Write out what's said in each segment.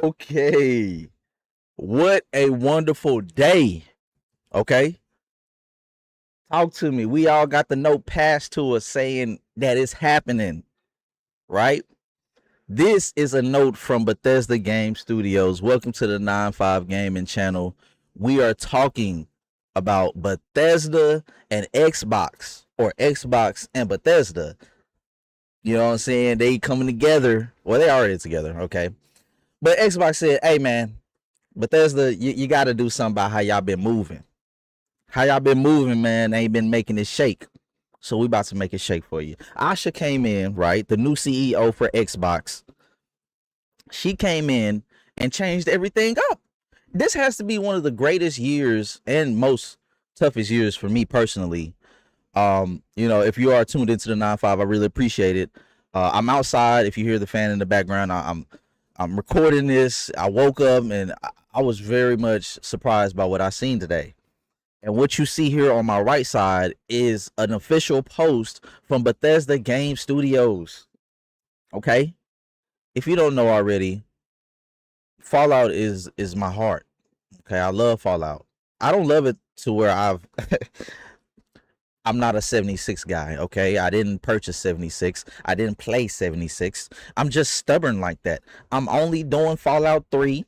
Okay. What a wonderful day. Okay. Talk to me. We all got the note passed to us saying that it's happening, right? This is a note from Bethesda Game Studios. Welcome to the 9-5 Gaming channel. We are talking about Bethesda and Xbox, or Xbox and Bethesda. You know what I'm saying? They coming together. Well, they already together, okay? But Xbox said, hey, man, Bethesda, you got to do something about how y'all been moving. How y'all been moving, man? They ain't been making it shake. So we about to make it shake for you. Asha came in, right? The new CEO for Xbox. She came in and changed everything up. This has to be one of the greatest years and most toughest years for me personally. If you are tuned into the 9-5, I really appreciate it. I'm outside. If you hear the fan in the background, I'm recording this. I woke up and I was very much surprised by what I seen today. And what you see here on my right side is an official post from Bethesda Game Studios. Okay? If you don't know already, Fallout is my heart. Okay, I love Fallout. I don't love it to where I'm not a 76 guy, okay? I didn't purchase 76. I didn't play 76. I'm just stubborn like that. I'm only doing Fallout 3.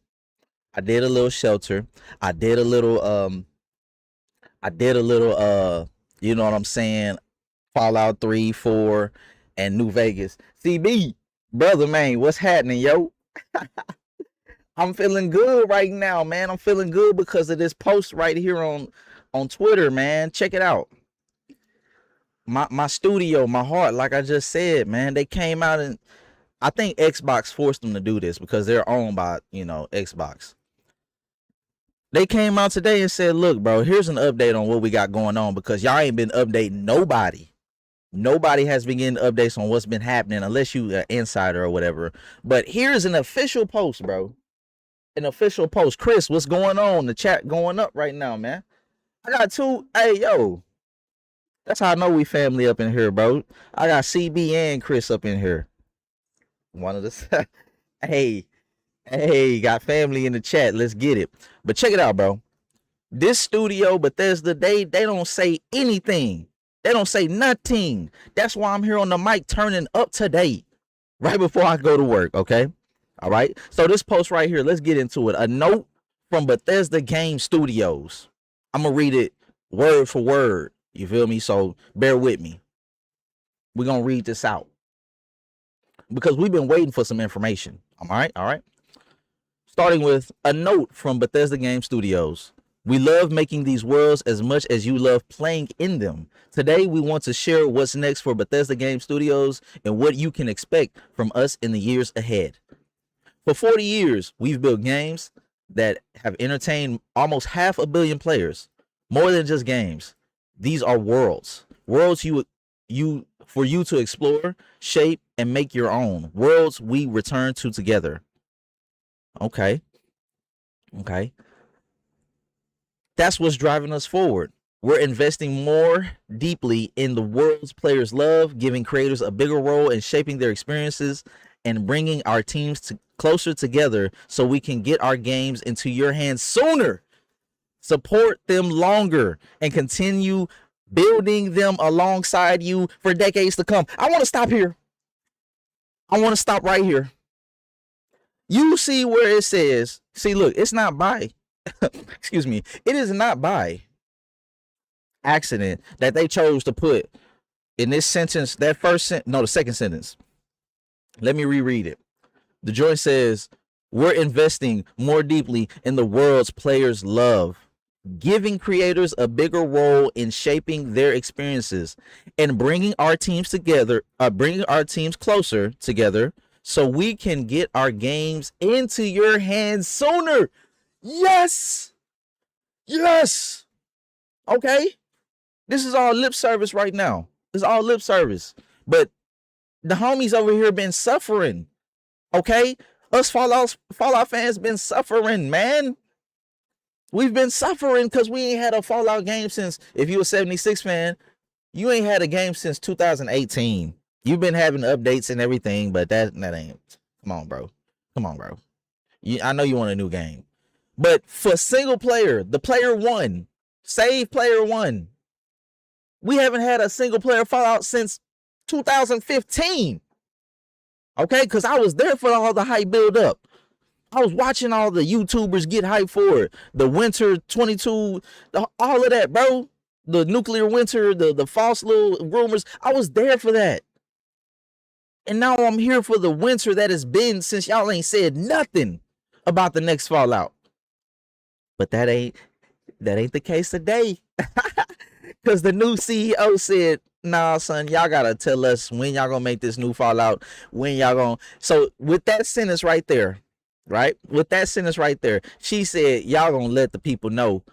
I did a little Shelter. I did a little you know what I'm saying? Fallout 3, 4, and New Vegas. CB, brother, man, what's happening, yo? I'm feeling good right now, man. I'm feeling good because of this post right here on Twitter, man. Check it out. My studio, my heart, like I just said, man, they came out, and I think Xbox forced them to do this because they're owned by, Xbox. They came out today and said, look, bro, here's an update on what we got going on, because y'all ain't been updating nobody. Nobody has been getting updates on what's been happening unless you an insider or whatever. But here's an official post, bro. An official post. Chris, what's going on? The chat going up right now, man. I got two. Hey, yo. That's how I know we family up in here, bro. I got CB and Chris up in here. One of the hey, got family in the chat. Let's get it. But check it out, bro. This studio, Bethesda, they don't say anything. They don't say nothing. That's why I'm here on the mic turning up today, right before I go to work, okay? All right? So this post right here, let's get into it. A note from Bethesda Game Studios. I'm going to read it word for word. You feel me? So bear with me. We're going to read this out because we've been waiting for some information. All right? All right? Starting with a note from Bethesda Game Studios. We love making these worlds as much as you love playing in them. Today, we want to share what's next for Bethesda Game Studios and what you can expect from us in the years ahead. For 40 years, we've built games that have entertained almost 500 million players. More than just games. These are worlds. Worlds for you to explore, shape, and make your own. Worlds we return to together. Okay. That's what's driving us forward. We're investing more deeply in the worlds players love, giving creators a bigger role in shaping their experiences and bringing our teams closer together so we can get our games into your hands sooner, support them longer, and continue building them alongside you for decades to come. I want to stop here. I want to stop right here. You see where it says, look, it's not by, excuse me, it is not by accident that they chose to put in this sentence, the second sentence. Let me reread it. The joint says, we're investing more deeply in the worlds players love, giving creators a bigger role in shaping their experiences and bringing our teams closer together so we can get our games into your hands sooner. Yes. Okay. This is all lip service right now. It's all lip service. But the homies over here been suffering. Okay? Us Fallout fans been suffering, man. We've been suffering because we ain't had a Fallout game since, if you a 76 fan, you ain't had a game since 2018. You've been having updates and everything, but that ain't. Come on, bro. I know you want a new game. But for single player, the player one, save player one, we haven't had a single player Fallout since 2015. Okay, because I was there for all the hype build up. I was watching all the YouTubers get hyped for it. The Winter 22, all of that, bro. The nuclear winter, the false little rumors. I was there for that. And now I'm here for the winter that has been since y'all ain't said nothing about the next Fallout. But that ain't the case today. Because the new CEO said, nah, son, y'all gotta tell us when y'all gonna make this new Fallout, when y'all gonna. So with that sentence right there, she said, y'all gonna let the people know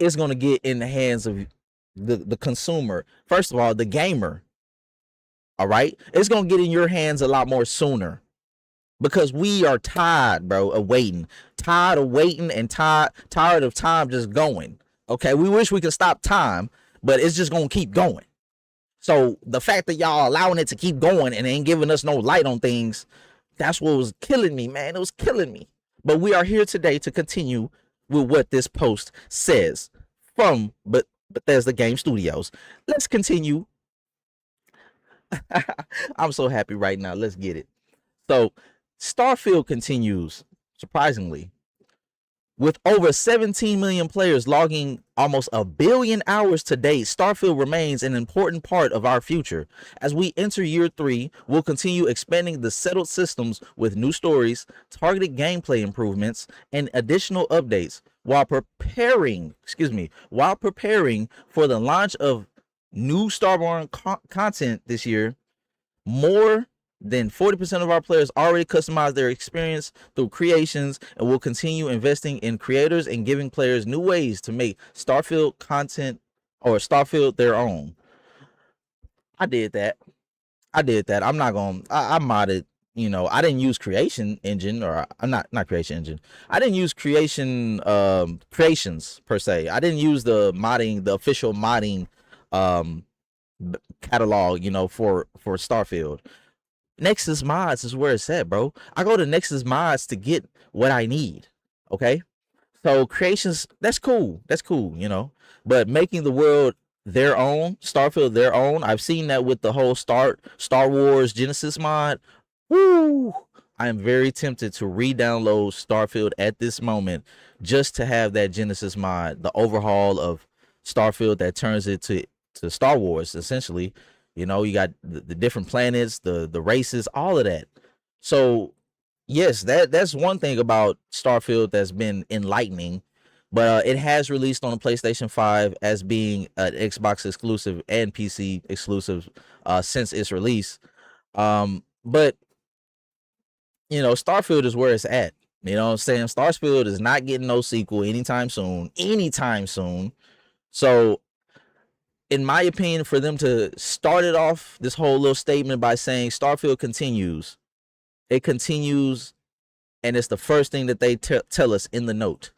it's gonna get in the hands of the consumer. First of all, the gamer. All right, it's gonna get in your hands a lot more sooner. Because we are tired, bro, of waiting. Tired and tired of time just going. Okay, we wish we could stop time, but it's just gonna keep going. So the fact that y'all allowing it to keep going and ain't giving us no light on things, that's what was killing me, man. It was killing me. But we are here today to continue with what this post says from Bethesda Game Studios. Let's continue. I'm so happy right now. Let's get it. So Starfield continues, surprisingly. With over 17 million players logging almost 1 billion hours to date, Starfield remains an important part of our future. As we enter year 3, we'll continue expanding the settled systems with new stories, targeted gameplay improvements, and additional updates while preparing for the launch of new Starborn content this year. More than 40% of our players already customize their experience through creations, and will continue investing in creators and giving players new ways to make Starfield content or Starfield their own. I did that. I'm not going to, I modded, I didn't use creation engine, or I'm not creation engine. I didn't use creations per se. I didn't use the official modding catalog, for Starfield. Nexus Mods is where it's at, bro. I go to Nexus Mods to get what I need. Okay, so creations, that's cool, but making the world their own, Starfield their own, I've seen that with the whole Star Wars Genesis mod. Woo! I am very tempted to re-download Starfield at this moment just to have that Genesis mod, the overhaul of Starfield that turns it to Star Wars, essentially. You got the different planets, the races, all of that. So yes, that's one thing about Starfield that's been enlightening. But it has released on the PlayStation 5 as being an Xbox exclusive and PC exclusive since its release. But Starfield is where it's at. You know what I'm saying? Starfield is not getting no sequel anytime soon. So in my opinion, for them to start it off, this whole little statement by saying Starfield continues, it continues, and it's the first thing that they tell us in the note.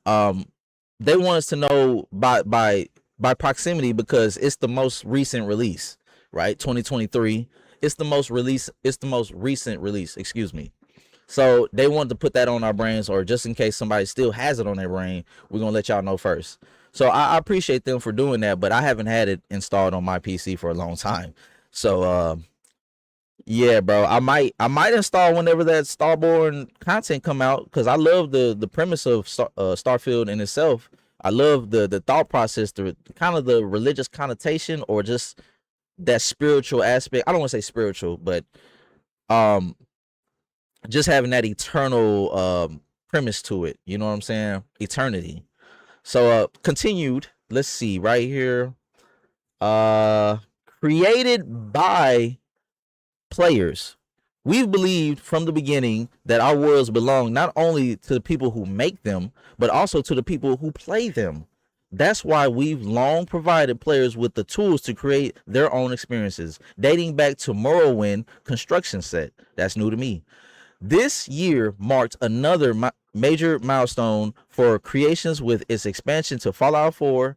They want us to know by proximity, because it's the most recent release, right? 2023. It's the most recent release, excuse me. So they wanted to put that on our brains, or just in case somebody still has it on their brain, we're gonna let y'all know first. So I appreciate them for doing that, but I haven't had it installed on my PC for a long time. So yeah, bro, I might install whenever that Starborn content come out, because I love the premise of Starfield in itself. I love the thought process, the kind of the religious connotation, or just that spiritual aspect. I don't want to say spiritual, but just having that eternal premise to it. You know what I'm saying? Eternity. So continued, let's see right here. Created by players. We've believed from the beginning that our worlds belong not only to the people who make them, but also to the people who play them. That's why we've long provided players with the tools to create their own experiences, dating back to Morrowind construction set. That's new to me. This year marked another major milestone for Creations with its expansion to Fallout 4,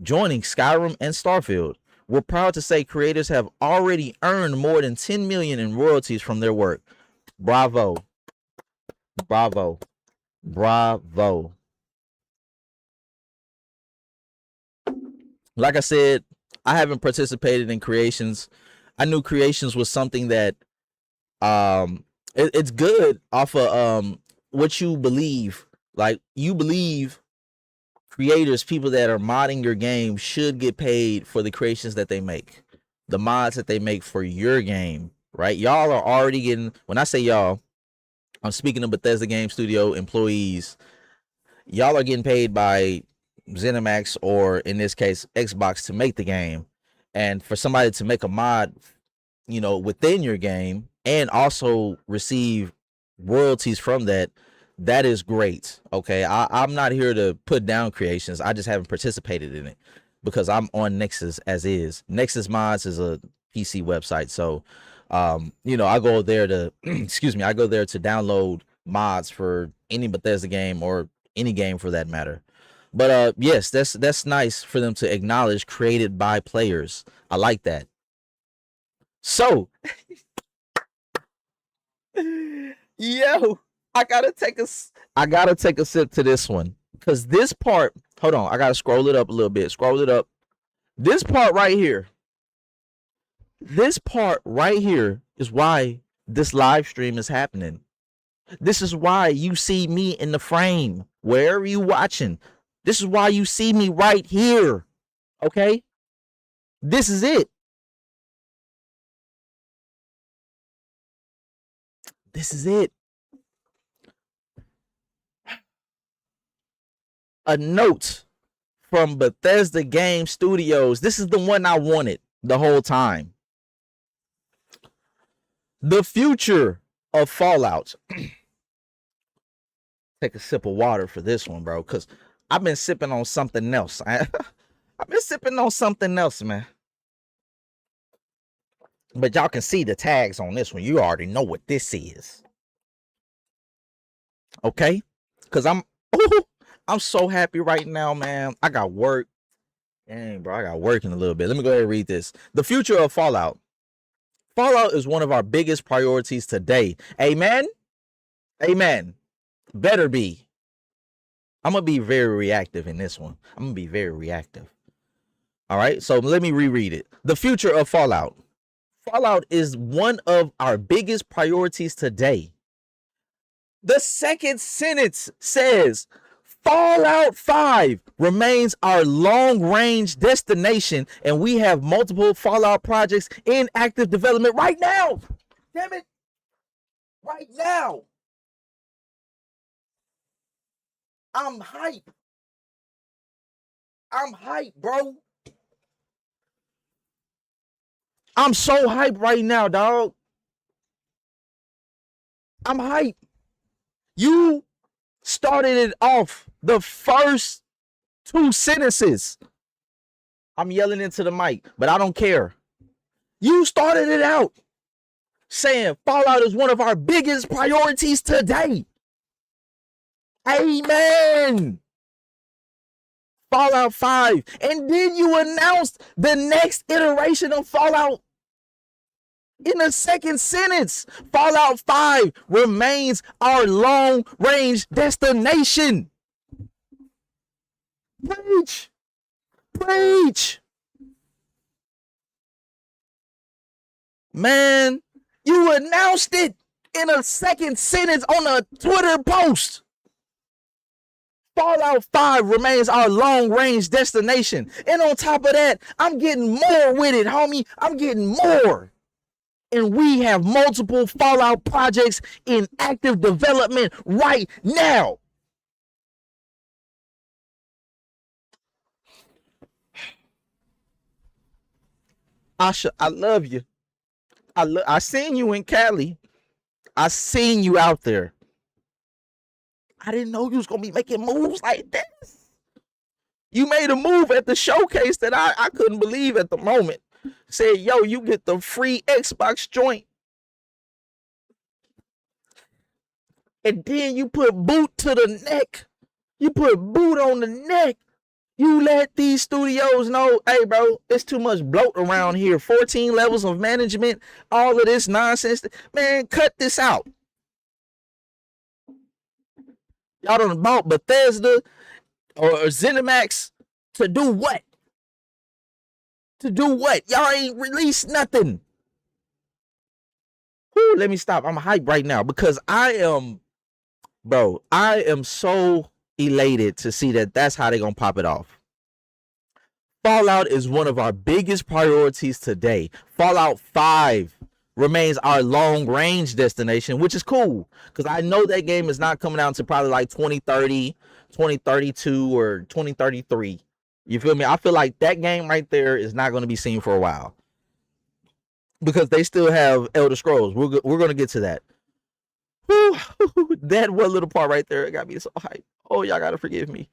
joining Skyrim and Starfield. We're proud to say creators have already earned more than 10 million in royalties from their work. Bravo. Bravo. Bravo. Like I said, I haven't participated in creations. I knew creations was something that it's good off of what you believe. Like you believe creators, people that are modding your game should get paid for the creations that they make, the mods that they make for your game, right? Y'all are already getting, when I say y'all, I'm speaking of Bethesda Game Studio employees. Y'all are getting paid by ZeniMax, or in this case Xbox, to make the game. And for somebody to make a mod, within your game and also receive royalties from that, that is great. Okay, I'm not here to put down creations. I just haven't participated in it because I'm on Nexus as is. Nexus Mods is a PC website, so I go there to I go there to download mods for any Bethesda game or any game for that matter. But yes, that's nice for them to acknowledge created by players. I like that. So, yo, I gotta take a sip to this one, because this part. Hold on, I gotta scroll it up a little bit. Scroll it up. This part right here. This part right here is why this live stream is happening. This is why you see me in the frame wherever you watching. This is why you see me right here. Okay? This is it. This is it. A note from Bethesda Game Studios. This is the one I wanted the whole time. The future of Fallout. Take a sip of water for this one, bro, because I've been sipping on something else. I've been sipping on something else, man. But y'all can see the tags on this one. You already know what this is. Okay? Because I'm so happy right now, man. I got work. Dang, bro, I got work in a little bit. Let me go ahead and read this. The future of Fallout. Fallout is one of our biggest priorities today. Amen? Amen. Better be. I'm going to be very reactive in this one. I'm going to be very reactive. All right, so let me reread it. The future of Fallout. Fallout is one of our biggest priorities today. The second sentence says, Fallout 5 remains our long-range destination, and we have multiple Fallout projects in active development right now. Damn it. Right now. I'm hype. I'm hype, bro. I'm so hype right now, dog. I'm hype. You started it off, the first two sentences. I'm yelling into the mic, but I don't care. You started it out saying Fallout is one of our biggest priorities today. Amen. Fallout 5. And then you announced the next iteration of Fallout in the second sentence. Fallout 5 remains our long-range destination. Preach. Preach. Man, you announced it in a second sentence on a Twitter post. Fallout 5 remains our long-range destination. And on top of that, I'm getting more with it, homie. I'm getting more. And we have multiple Fallout projects in active development right now. Asha, I love you. I seen you in Cali. I seen you out there. I didn't know you was gonna be making moves like this. You made a move at the showcase that I couldn't believe at the moment. Said, yo, you get the free Xbox joint. And then you put boot to the neck. You put boot on the neck. You let these studios know, hey, bro, it's too much bloat around here. 14 levels of management, all of this nonsense. Man, cut this out. Y'all done bought Bethesda or ZeniMax to do what? To do what? Y'all ain't released nothing. Whew, let me stop. I'm hyped right now because I am so elated to see that that's how they're going to pop it off. Fallout is one of our biggest priorities today. Fallout 5 remains our long range destination, which is cool because I know that game is not coming out until probably like 2030, 2032, or 2033. You feel me? I feel like that game right there is not going to be seen for a while because they still have Elder Scrolls. We're going to get to that. Whew, that one little part right there got me so hyped. Oh, y'all got to forgive me.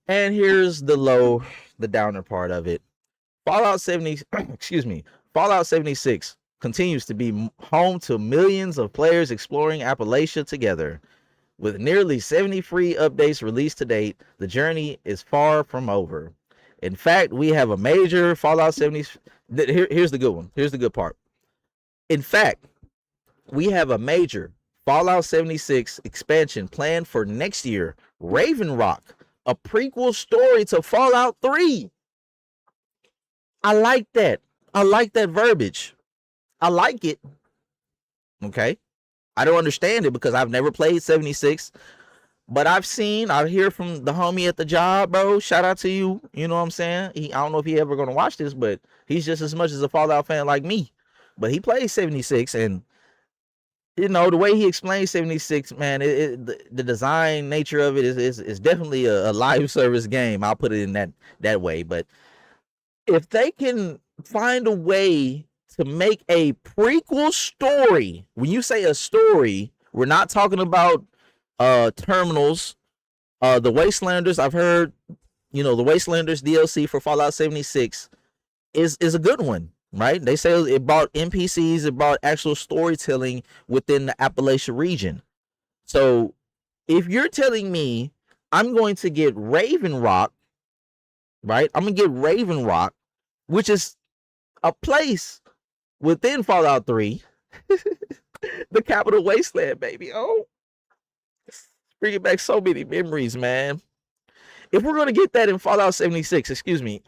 And here's the downer part of it. Fallout 70, excuse me, Fallout 76 continues to be home to millions of players exploring Appalachia together. With nearly 70 free updates released to date, the journey is far from over. In fact, we have a major Fallout 70. Here's the good one. Here's the good part. In fact, we have a major Fallout 76 expansion planned for next year, Raven Rock, a prequel story to Fallout 3. I like that. I like that verbiage. I like it. Okay. I don't understand it because I've never played 76, but I hear from the homie at the job, bro. Shout out to you. You know what I'm saying? I don't know if he ever going to watch this, but he's just as much as a Fallout fan like me. But he plays 76, and you know the way he explains 76, man. The design nature of it is definitely a live service game. I'll put it in that way. But if they can find a way to make a prequel story, when you say a story, we're not talking about terminals. The Wastelanders, I've heard, the Wastelanders DLC for Fallout 76 is a good one, right? They say it brought NPCs, it brought actual storytelling within the Appalachia region. So if you're telling me I'm going to get Raven Rock, right? I'm going to get Raven Rock, which is a place within Fallout 3, the capital wasteland, baby. Oh, bringing back so many memories, man. If we're going to get that in Fallout 76, excuse me,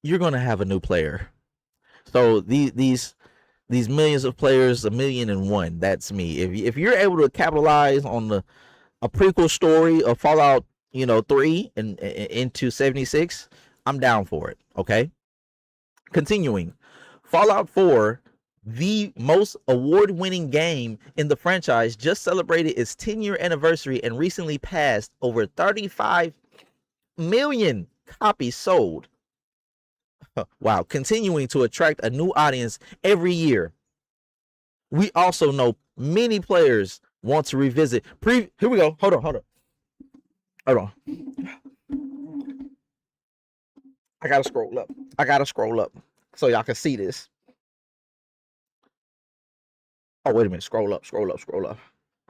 you're going to have a new player. So these millions of players, 1,000,001, that's me. If you're able to capitalize on a prequel story of Fallout, 3 and into 76, I'm down for it. Okay. Continuing, Fallout 4, the most award-winning game in the franchise, just celebrated its 10-year anniversary and recently passed over 35 million copies sold. Wow, continuing to attract a new audience every year. We also know many players want to revisit. Here we go. Hold on. I gotta scroll up so y'all can see this. Oh, wait a minute. Scroll up.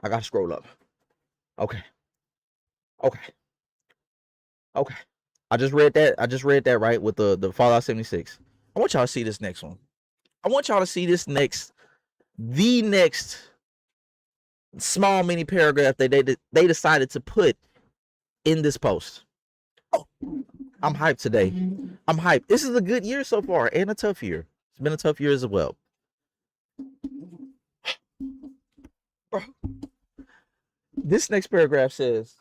I gotta scroll up. Okay. I just read that right with the Fallout 76. I want y'all to see this next one. I want y'all to see this the next small mini paragraph that they decided to put in this post. Oh, I'm hyped today. I'm hyped. This is a good year so far and a tough year. It's been a tough year as well. Bro, this next paragraph says,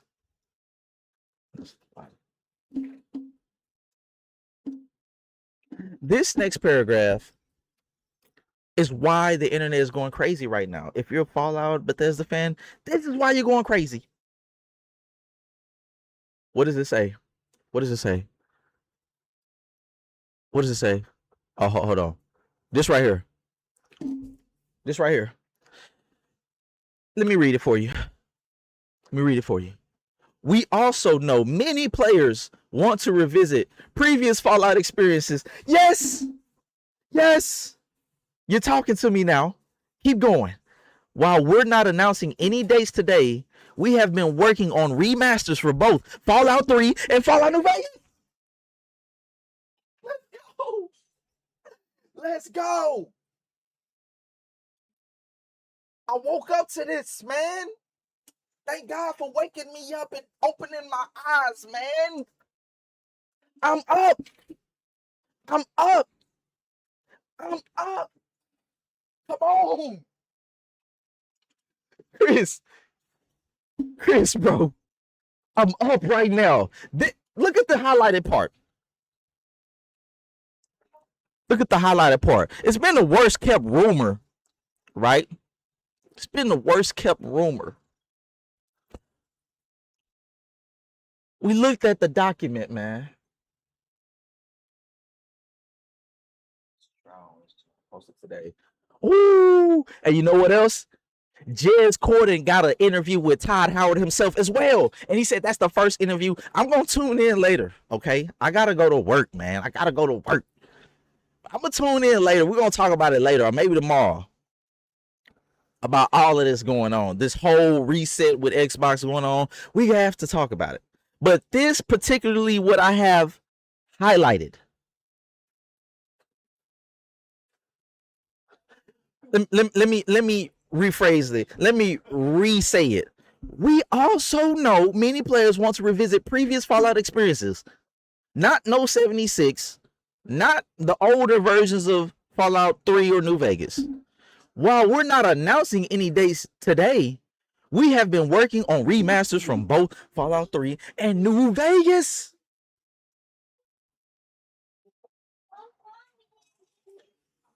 this next paragraph is why the internet is going crazy right now. If you're a Fallout Bethesda fan, this is why you're going crazy. What does it say? What does it say? Oh, hold on. This right here. Let me read it for you. We also know many players want to revisit previous Fallout experiences. Yes. You're talking to me now. Keep going. While we're not announcing any dates today, we have been working on remasters for both Fallout 3 and Fallout New Vegas. Let's go. I woke up to this, man. Thank God for waking me up and opening my eyes, man. I'm up. I'm up. I'm up. Come on. Chris, bro. I'm up right now. Look at the highlighted part. Look at the highlighted part. It's been the worst kept rumor, right? It's been the worst kept rumor. We looked at the document, man. Posted today. Ooh, and you know what else? Jez Corden got an interview with Todd Howard himself as well. And he said that's the first interview. I'm going to tune in later, okay? I got to go to work, man. I got to go to work. I'm going to tune in later. We're going to talk about it later or maybe tomorrow about all of this going on. This whole reset with Xbox going on. We have to talk about it. But this particularly what I have highlighted. Let me rephrase it. Let me re-say it. We also know many players want to revisit previous Fallout experiences. Not No 76, not the older versions of Fallout 3 or New Vegas. While we're not announcing any dates today, we have been working on remasters from both Fallout 3 and New Vegas.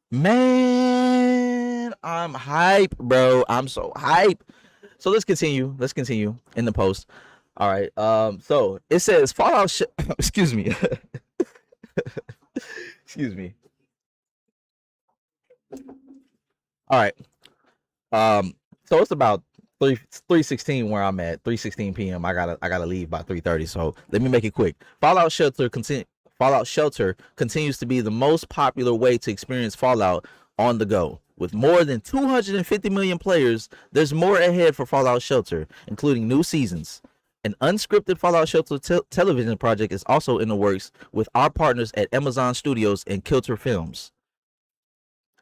Man, I'm hype, bro. I'm so hype. So let's continue. Let's continue in the post. All right. So it says Fallout. Excuse me. Excuse me. All right. So it's about 3:16 where I'm at. 3:16 p.m. I gotta leave by 3:30. So let me make it quick. Fallout Shelter continues to be the most popular way to experience Fallout on the go. With more than 250 million players, there's more ahead for Fallout Shelter, including new seasons. An unscripted Fallout Shelter television project is also in the works with our partners at Amazon Studios and Kilter Films.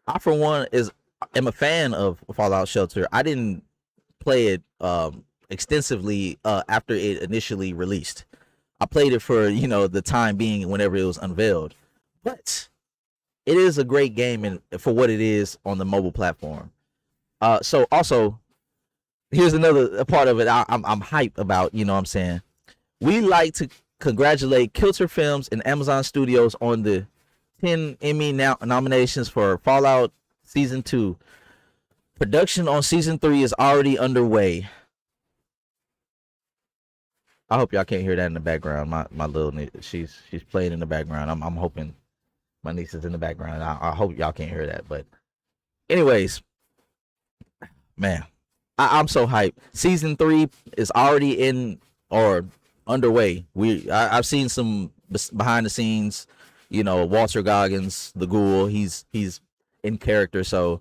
I, for one, am a fan of Fallout Shelter. I didn't play it extensively after it initially released. I played it for, the time being whenever it was unveiled. But it is a great game and for what it is on the mobile platform. So also, here's another part of it I'm hyped about, you know what I'm saying? We like to congratulate Kilter Films and Amazon Studios on the 10 Emmy nominations for Fallout Season 2. Production on Season 3 is already underway. I hope y'all can't hear that in the background. My little niece, she's playing in the background. I'm hoping my niece is in the background. I hope y'all can't hear that. But anyways, man, I'm so hyped. Season 3 is already in or underway. I've seen some behind the scenes. Walter Goggins, the Ghoul. He's in character. So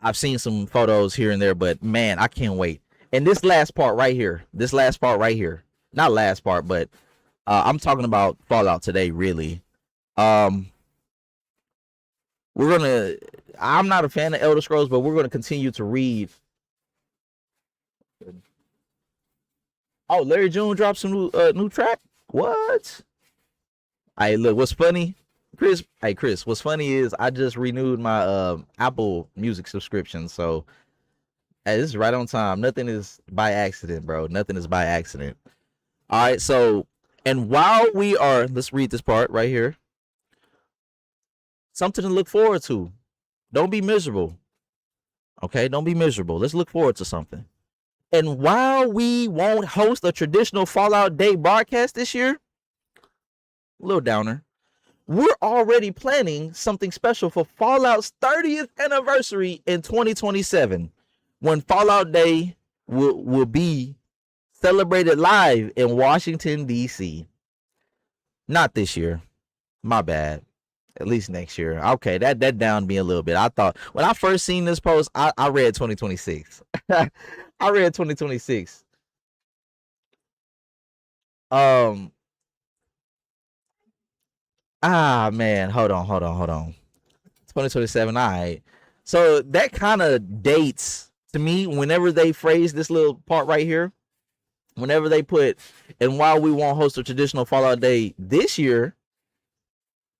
I've seen some photos here and there. But man, I can't wait. And this last part right here. Not last part, but I'm talking about Fallout today, really. I'm not a fan of Elder Scrolls, but we're gonna continue to read. Oh, Larry June dropped some new track. What? Hey, look, what's funny, Chris? Hey, Chris, what's funny is I just renewed my Apple Music subscription, so hey, this is right on time. Nothing is by accident, bro. Nothing is by accident. All right, so, and while let's read this part right here. Something to look forward to. Don't be miserable. Okay, don't be miserable. Let's look forward to something. And while we won't host a traditional Fallout Day broadcast this year, a little downer, we're already planning something special for Fallout's 30th anniversary in 2027, when Fallout Day will be celebrated live in Washington, D.C. Not this year. My bad. At least next year. Okay, that downed me a little bit. I thought when I first seen this post, I read 2026. I read 2026. Man, hold on. 2027. All right. So that kind of dates to me whenever they phrase this little part right here. whenever they put, and while we won't host a traditional Fallout Day this year,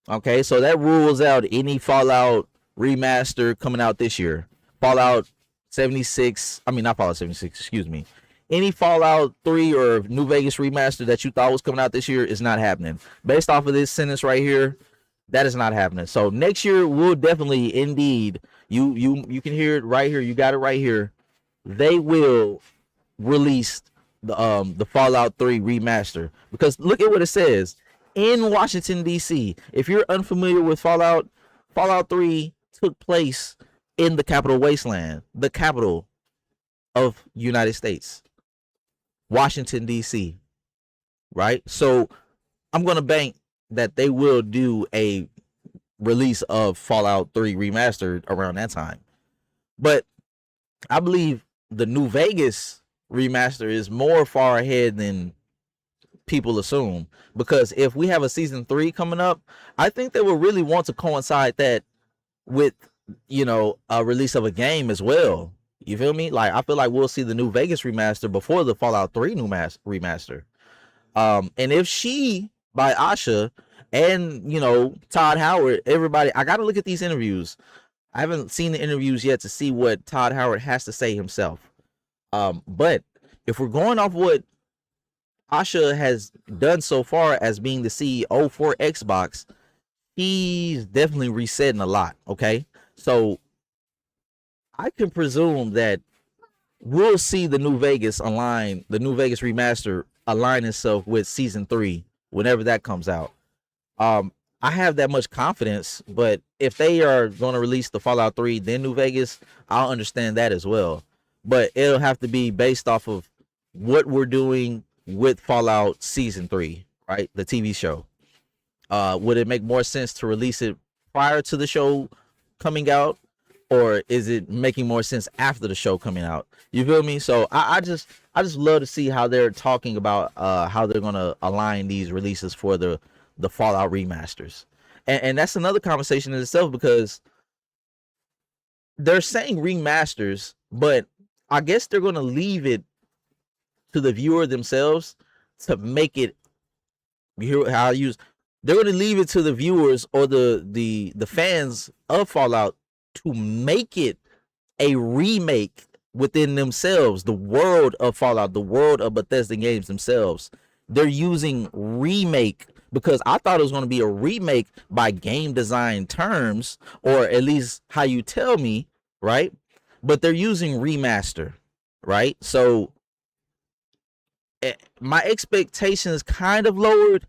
okay, so that rules out any Fallout remaster coming out this year. Fallout 76, I mean, not Fallout 76, excuse me. Any Fallout 3 or New Vegas remaster that you thought was coming out this year is not happening. Based off of this sentence right here, that is not happening. So next year will definitely, indeed, you can hear it right here. You got it right here. They will release the Fallout 3 remaster, because look at what it says in Washington D.C. If you're unfamiliar with Fallout 3 took place in the Capital Wasteland, the capital of United States, Washington D.C. Right? So I'm gonna bank that they will do a release of Fallout 3 remastered around that time. But I believe the New Vegas remaster is more far ahead than people assume, because if we have a season 3 coming up, I think they will really want to coincide that with, you know, a release of a game as well. You feel me? Like, I feel like we'll see the New Vegas remaster before the Fallout 3 remaster. And if She by Asha and, you know, Todd Howard, everybody, I got to look at these interviews. I haven't seen the interviews yet to see what Todd Howard has to say himself. But if we're going off what Asha has done so far as being the CEO for Xbox, he's definitely resetting a lot. Okay, so I can presume that we'll see the New Vegas remaster align itself with season 3 whenever that comes out. I have that much confidence, but if they are going to release the Fallout 3 then New Vegas, I'll understand that as well. But it'll have to be based off of what we're doing with Fallout Season 3, right? The TV show. Would it make more sense to release it prior to the show coming out, or is it making more sense after the show coming out? You feel me? So I just love to see how they're talking about how they're gonna align these releases for the Fallout remasters, and that's another conversation in itself, because they're saying remasters, but I guess they're gonna leave it to the viewer themselves to make it. You hear how I use? They're going to leave it to the viewers or the fans of Fallout to make it a remake within themselves, the world of Fallout, the world of Bethesda games themselves. They're using remake because I thought it was going to be a remake by game design terms, or at least how you tell me, right? But they're using remaster, right? So my expectations kind of lowered,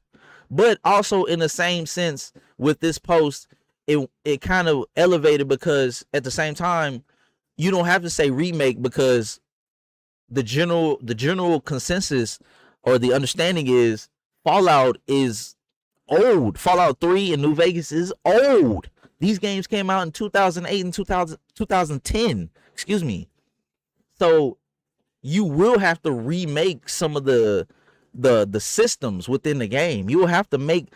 but also in the same sense with this post, it kind of elevated, because at the same time, you don't have to say remake, because the general consensus or the understanding is Fallout is old. Fallout 3 and New Vegas is old. These games came out in 2008 and 2010. Excuse me. So you will have to remake some of the systems within the game. You will have to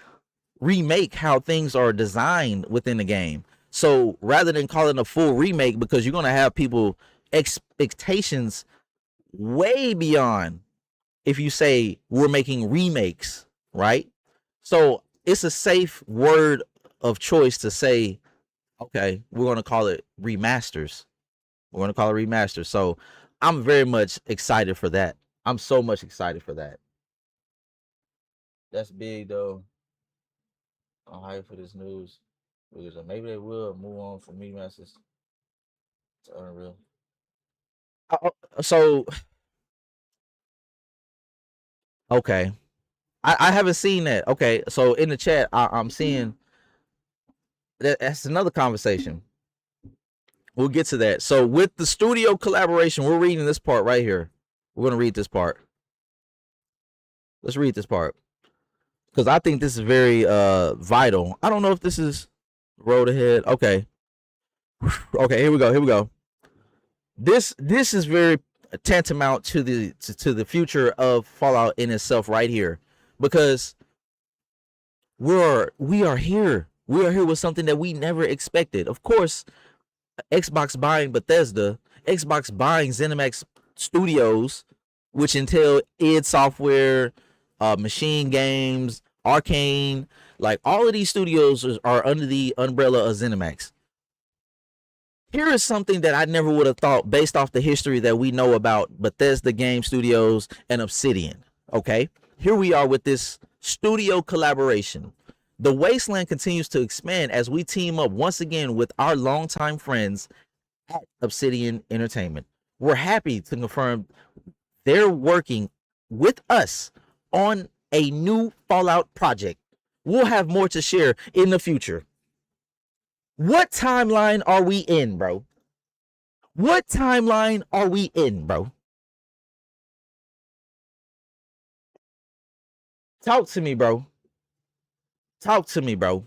remake how things are designed within the game. So rather than calling a full remake, because you're going to have people expectations way beyond if you say we're making remakes, right? So it's a safe word of choice to say, okay, we're going to call it remasters. We're going to call it remasters. So I'm very much excited for that. I'm so much excited for that. That's big, though. I'm hyped for this news, because maybe they will move on from remasters to Unreal. So, okay, I haven't seen that. Okay, so in the chat, I'm seeing that's another conversation. We'll get to that. So with the studio collaboration, we're reading this part right here. We're going to read this part. Let's read this part, because I think this is very vital. I don't know if this is road ahead. Okay. Okay, here we go. This is very tantamount to the future of Fallout in itself right here, because we are here. We are here with something that we never expected. Of course, Xbox buying Bethesda, Xbox buying ZeniMax Studios, which entail id Software, Machine Games, Arcane. Like all of these studios are under the umbrella of ZeniMax. Here is something that I never would have thought based off the history that we know about Bethesda Game Studios and Obsidian. Okay, here we are with this studio collaboration. The Wasteland continues to expand as we team up once again with our longtime friends at Obsidian Entertainment. We're happy to confirm they're working with us on a new Fallout project. We'll have more to share in the future. What timeline are we in, bro? What timeline are we in, bro? Talk to me, bro. Talk to me, bro.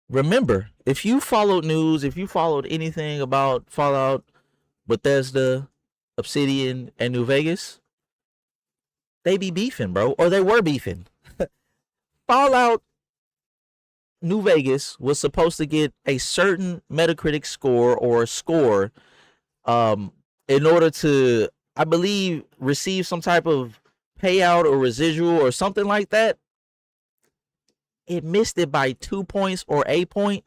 Remember, if you followed news, if you followed anything about Fallout, Bethesda, Obsidian, and New Vegas, they be beefing, bro, or they were beefing. Fallout New Vegas was supposed to get a certain Metacritic score or score in order to, I believe, receive some type of payout or residual or something like that. It missed it by 2 points or a point,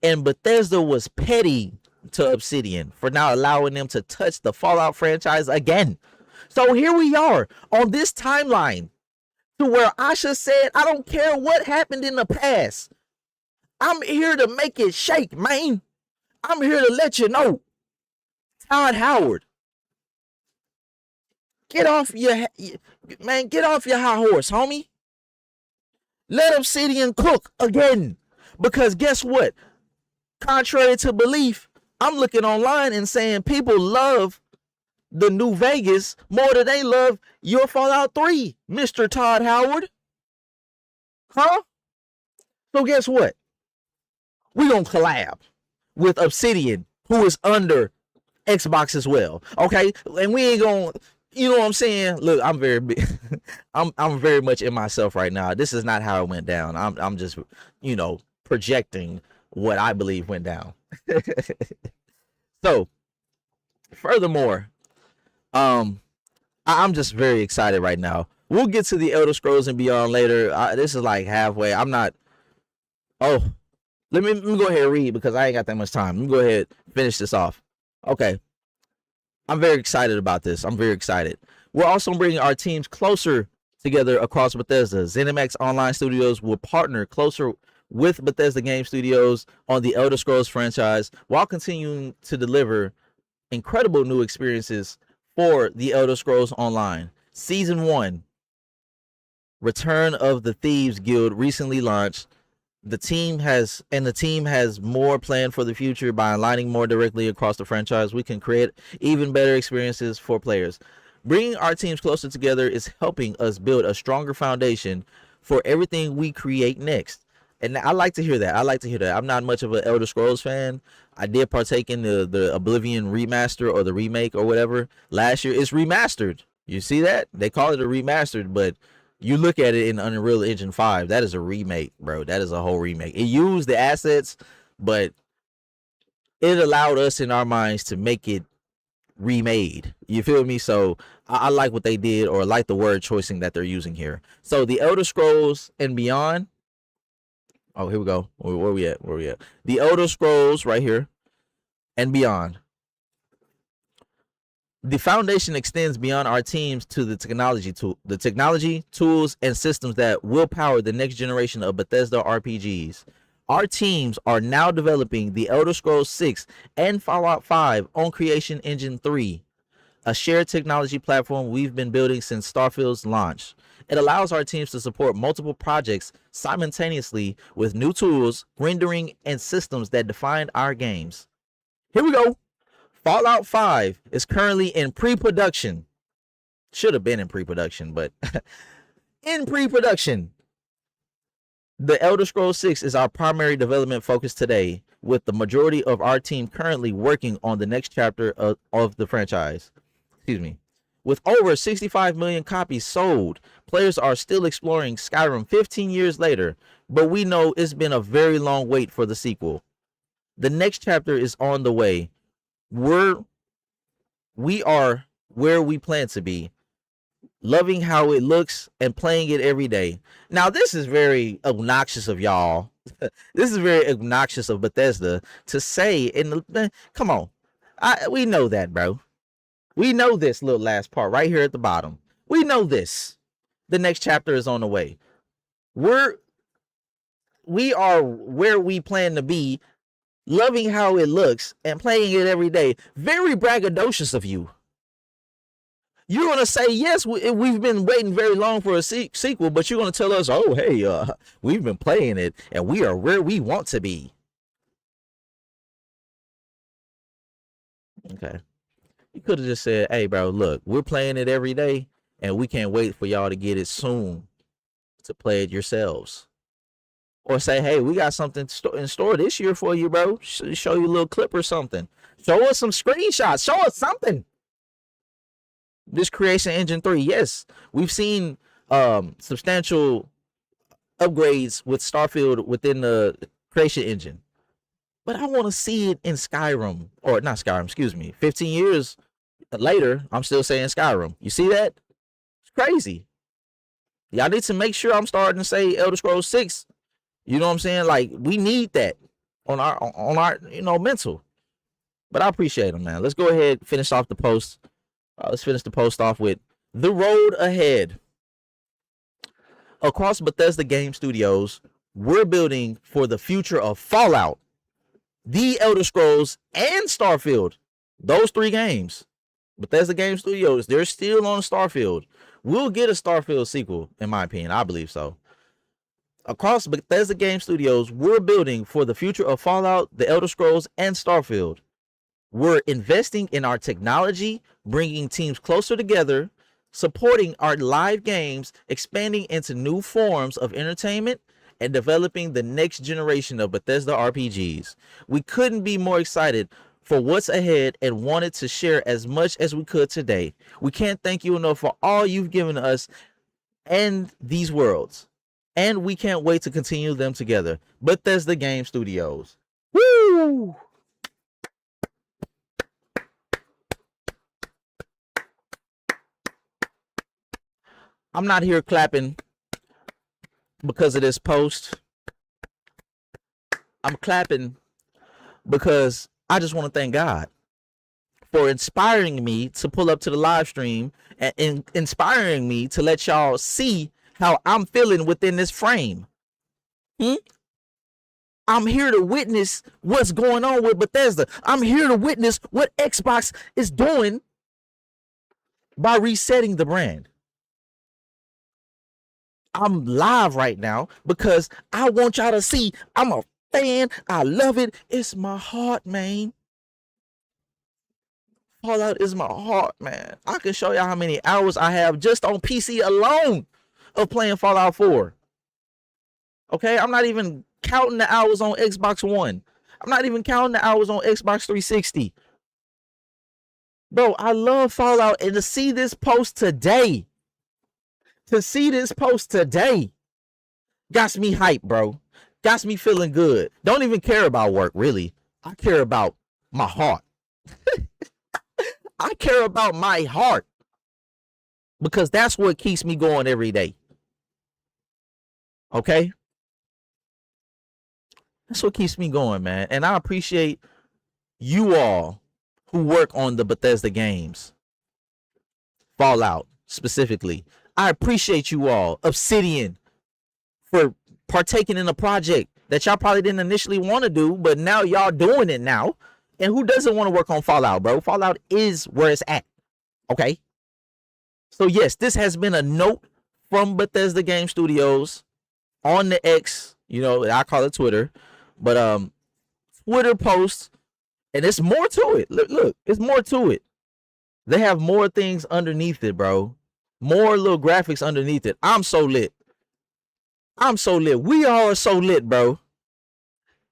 and Bethesda was petty to Obsidian for not allowing them to touch the Fallout franchise again. So here we are on this timeline to where Asha said, I don't care what happened in the past. I'm here to make it shake, man. I'm here to let you know. Todd Howard, get off your high horse, homie. Let Obsidian cook again. Because guess what? Contrary to belief, I'm looking online and saying people love the New Vegas more than they love your Fallout 3, Mr. Todd Howard. Huh? So guess what? We're going to collab with Obsidian, who is under Xbox as well. Okay? And we ain't going to, you know what I'm saying? Look, I'm very big. I'm very much in myself right now. This is not how it went down. I'm just, projecting what I believe went down. So, furthermore, I'm just very excited right now. We'll get to the Elder Scrolls and Beyond later. This is like halfway. I'm not. Oh, let me go ahead and read because I ain't got that much time. Let me go ahead and finish this off. Okay. I'm very excited about this. I'm very excited. We're also bringing our teams closer together across Bethesda. ZeniMax Online Studios will partner closer with Bethesda Game Studios on the Elder Scrolls franchise while continuing to deliver incredible new experiences for the Elder Scrolls Online. Season 1, Return of the Thieves Guild, recently launched. The team has more planned for the future. By aligning more directly across the franchise, we can create even better experiences for players. Bringing our teams closer together is helping us build a stronger foundation for everything we create next. And I like to hear that. I'm not much of an Elder Scrolls fan. I did partake in the Oblivion remaster or the remake or whatever last year. It's remastered. You see that? They call it a remastered, but you look at it in Unreal Engine 5, that is a remake, bro. That is a whole remake. It used the assets, but it allowed us in our minds to make it remade. You feel me? So I like what they did, or like the word choicing that they're using here. So the Elder Scrolls and Beyond. Oh, here we go. Where we at? The Elder Scrolls right here and Beyond. The foundation extends beyond our teams to the technology, tools, and systems that will power the next generation of Bethesda RPGs. Our teams are now developing the Elder Scrolls 6 and Fallout 5 on Creation Engine 3, a shared technology platform we've been building since Starfield's launch. It allows our teams to support multiple projects simultaneously with new tools, rendering, and systems that define our games. Here we go. Fallout 5 is currently in pre-production. Should have been in pre-production, but in pre-production. The Elder Scrolls 6 is our primary development focus today, with the majority of our team currently working on the next chapter of the franchise. Excuse me. With over 65 million copies sold, players are still exploring Skyrim 15 years later, but we know it's been a very long wait for the sequel. The next chapter is on the way. We're we are where we plan to be, loving how it looks and playing it every day. Now, this is very obnoxious of y'all. This is very obnoxious of Bethesda to say come on. We know that, bro. We know this little last part right here at the bottom. We know this. The next chapter is on the way. We are where we plan to be, loving how it looks and playing it every day. Very braggadocious of you. You're going to say, yes, we've been waiting very long for a sequel, but you're going to tell us, oh, hey, we've been playing it and we are where we want to be. Okay. You could have just said, hey, bro, look, we're playing it every day and we can't wait for y'all to get it soon to play it yourselves. Or say, hey, we got something in store this year for you, bro. Show you a little clip or something. Show us some screenshots. Show us something. This Creation Engine 3, yes, we've seen substantial upgrades with Starfield within the Creation Engine. But I want to see it in Skyrim. Or not Skyrim, excuse me. 15 years later, I'm still saying Skyrim. You see that? It's crazy. Y'all need to make sure I'm starting to say Elder Scrolls 6. You know what I'm saying? Like, we need that on our mental. But I appreciate them, man. Let's go ahead and finish off the post. Let's finish the post off with the road ahead. Across Bethesda Game Studios, we're building for the future of Fallout, The Elder Scrolls, and Starfield. Those 3 games. Bethesda Game Studios, they're still on Starfield. We'll get a Starfield sequel, in my opinion. I believe so. Across Bethesda Game Studios, we're building for the future of Fallout, The Elder Scrolls, and Starfield. We're investing in our technology, bringing teams closer together, supporting our live games, expanding into new forms of entertainment, and developing the next generation of Bethesda RPGs. We couldn't be more excited for what's ahead and wanted to share as much as we could today. We can't thank you enough for all you've given us and these worlds. And we can't wait to continue them together. Bethesda Game Studios. Woo! I'm not here clapping because of this post. I'm clapping because I just want to thank God for inspiring me to pull up to the live stream and inspiring me to let y'all see how I'm feeling within this frame. I'm here to witness what's going on with Bethesda. I'm here to witness what Xbox is doing by resetting the brand. I'm live right now because I want y'all to see I'm a fan. I love it. It's my heart, man. Fallout is my heart, man. I can show y'all how many hours I have just on PC alone of playing Fallout 4. Okay, I'm not even counting the hours on Xbox One. I'm not even counting the hours on Xbox 360. Bro, I love Fallout, and to see this post today, got me hyped, bro. Got me feeling good. Don't even care about work, really. I care about my heart. I care about my heart because that's what keeps me going every day. Okay? That's what keeps me going, man. And I appreciate you all who work on the Bethesda games. Fallout, specifically. I appreciate you all, Obsidian, for partaking in a project that y'all probably didn't initially want to do, but now y'all doing it now. And who doesn't want to work on Fallout, bro? Fallout is where it's at. Okay? So, yes, this has been a note from Bethesda Game Studios on the X, I call it Twitter, but Twitter post, and it's more to it. Look, it's more to it. They have more things underneath it, bro. More little graphics underneath it. I'm so lit. We all are so lit, bro.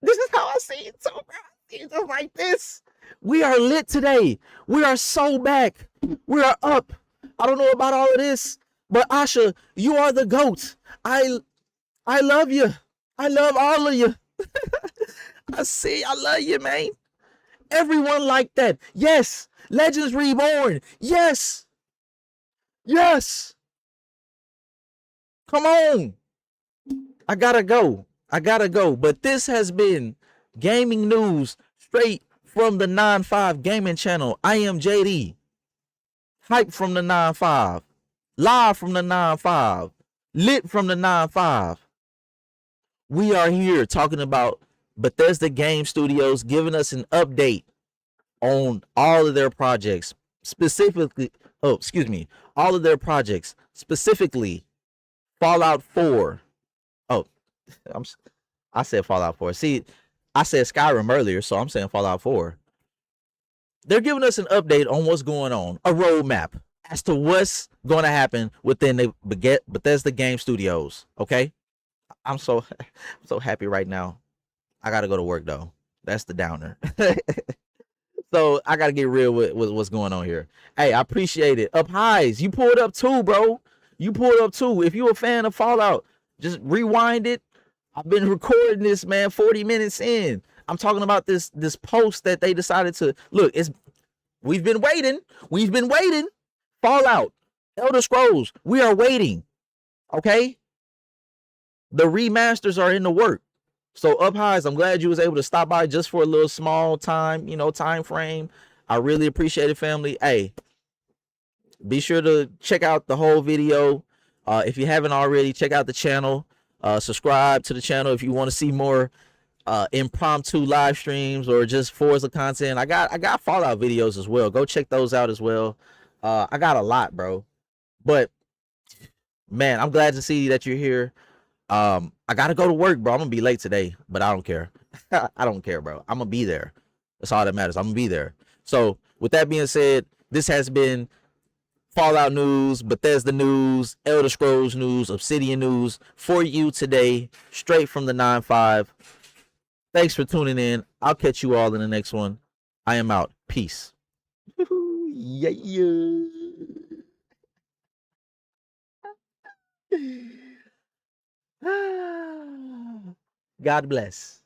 This is how I see it, so bro. Just like this. We are lit today. We are so back. We are up. I don't know about all of this, but Asha, you are the GOAT. I love you. I love all of you. I love you, man. Everyone liked that. Yes. Legends Reborn. Yes. Yes. Come on. I gotta go. But this has been gaming news straight from the 9-5 gaming channel. I am JD. Hype from the 9-5. Live from the 9-5. Lit from the 9-5. We are here talking about Bethesda Game Studios giving us an update on all of their projects. Specifically, all of their projects. Specifically, Fallout 4. Oh, I said Fallout 4. See, I said Skyrim earlier, so I'm saying Fallout 4. They're giving us an update on what's going on, a roadmap as to what's going to happen within the Bethesda Game Studios. Okay, I'm so happy right now. I got to go to work though. That's the downer. So I got to get real with what's going on here. Hey, I appreciate it. Up highs, you pulled up too, bro. You pulled up too. If you're a fan of Fallout, just rewind it. I've been recording this, man, 40 minutes in. I'm talking about this post that they decided to look. We've been waiting. Fallout, Elder Scrolls, we are waiting. Okay, the remasters are in the work. So up highs, I'm glad you was able to stop by just for a little small time, time frame. I really appreciate it, family. Hey, be sure to check out the whole video. If you haven't already, check out the channel. Subscribe to the channel if you want to see more impromptu live streams or just Forza content. I got Fallout videos as well. Go check those out as well. I got a lot, bro. But man, I'm glad to see that you're here. I gotta go to work, bro. I'm gonna be late today, but I don't care. I don't care, bro. I'm gonna be there. That's all that matters. I'm gonna be there. So with that being said, this has been Fallout news, Bethesda news, Elder Scrolls news, Obsidian news for you today, straight from the 9-5. Thanks for tuning in. I'll catch you all in the next one. I am out. Peace. Yeah. God bless.